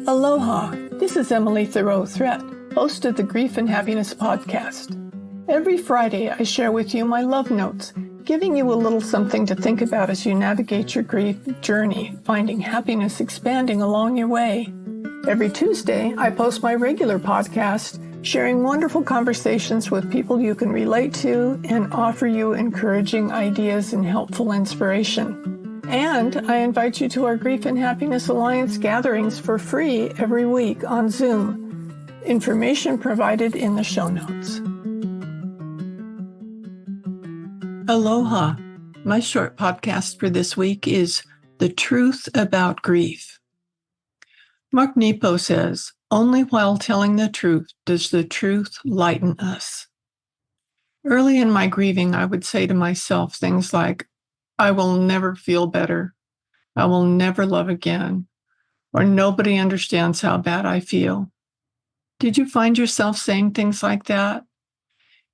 Aloha, this is Emily Thoreau-Threat, host of the Grief and Happiness podcast. Every Friday, I share with you my love notes, giving you a little something to think about as you navigate your grief journey, finding happiness expanding along your way. Every Tuesday, I post my regular podcast, sharing wonderful conversations with people you can relate to and offer you encouraging ideas and helpful inspiration. And I invite you to our Grief and Happiness Alliance gatherings for free every week on Zoom. Information provided in the show notes. Aloha. My short podcast for this week is The Truth About Grief. Mark Nepo says, "Only while telling the truth does the truth lighten us." Early in my grieving, I would say to myself things like, "I will never feel better. I will never love again," or "Nobody understands how bad I feel." Did you find yourself saying things like that?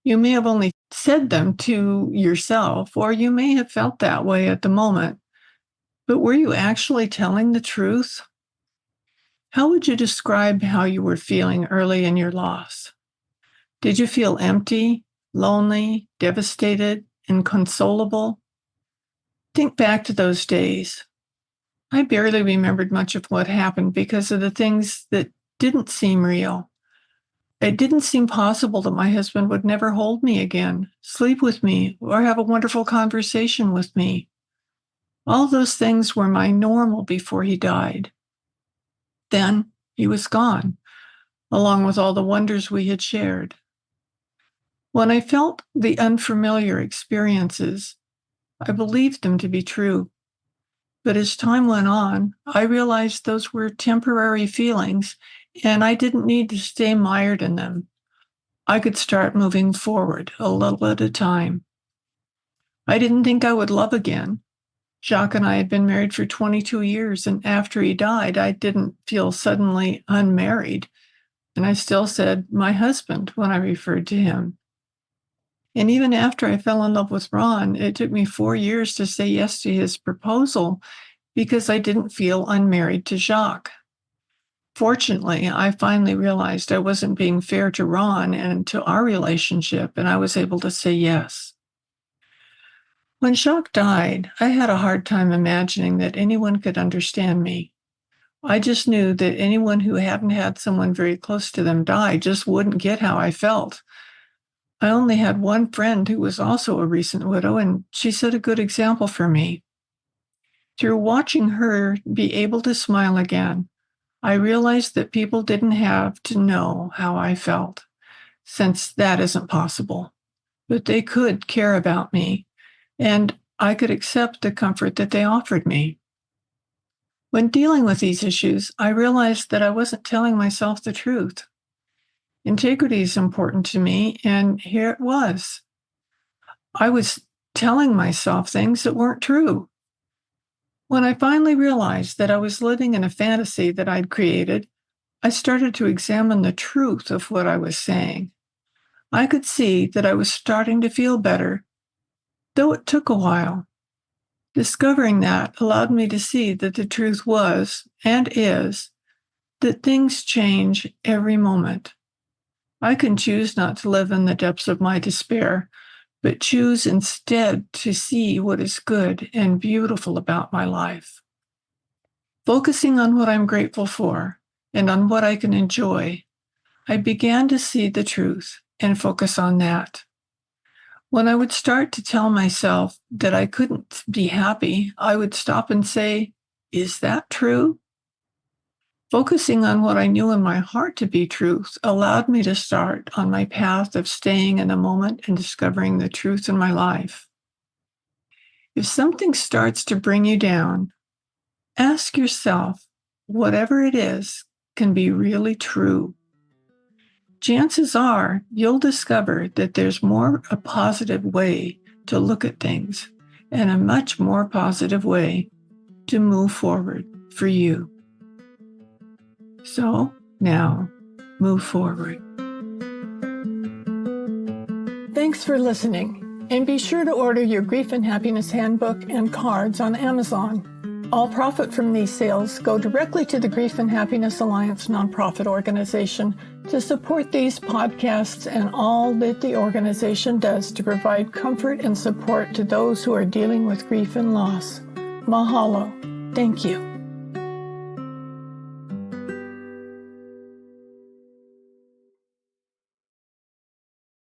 You may have only said them to yourself, or you may have felt that way at the moment, but were you actually telling the truth? How would you describe how you were feeling early in your loss? Did you feel empty, lonely, devastated, inconsolable? Think back to those days. I barely remembered much of what happened because of the things that didn't seem real. It didn't seem possible that my husband would never hold me again, sleep with me, or have a wonderful conversation with me. All those things were my normal before he died. Then he was gone, along with all the wonders we had shared. When I felt the unfamiliar experiences, I believed them to be true. But as time went on, I realized those were temporary feelings, and I didn't need to stay mired in them. I could start moving forward a little at a time. I didn't think I would love again. Jacques and I had been married for 22 years, and after he died, I didn't feel suddenly unmarried. And I still said my husband when I referred to him. And even after I fell in love with Ron, it took me 4 years to say yes to his proposal because I didn't feel unmarried to Jacques. Fortunately, I finally realized I wasn't being fair to Ron and to our relationship, and I was able to say yes. When Jacques died, I had a hard time imagining that anyone could understand me. I just knew that anyone who hadn't had someone very close to them die just wouldn't get how I felt. I only had one friend who was also a recent widow, and she set a good example for me. Through watching her be able to smile again, I realized that people didn't have to know how I felt, since that isn't possible. But they could care about me, and I could accept the comfort that they offered me. When dealing with these issues, I realized that I wasn't telling myself the truth. Integrity is important to me, and here it was. I was telling myself things that weren't true. When I finally realized that I was living in a fantasy that I'd created, I started to examine the truth of what I was saying. I could see that I was starting to feel better, though it took a while. Discovering that allowed me to see that the truth was, and is, that things change every moment. I can choose not to live in the depths of my despair, but choose instead to see what is good and beautiful about my life. Focusing on what I'm grateful for and on what I can enjoy, I began to see the truth and focus on that. When I would start to tell myself that I couldn't be happy, I would stop and say, "Is that true?" Focusing on what I knew in my heart to be truth allowed me to start on my path of staying in the moment and discovering the truth in my life. If something starts to bring you down, ask yourself, whatever it is can be really true. Chances are you'll discover that there's a positive way to look at things and a much more positive way to move forward for you. So now, move forward. Thanks for listening, and be sure to order your Grief and Happiness Handbook and cards on Amazon. All profit from these sales go directly to the Grief and Happiness Alliance nonprofit organization to support these podcasts and all that the organization does to provide comfort and support to those who are dealing with grief and loss. Mahalo. Thank you.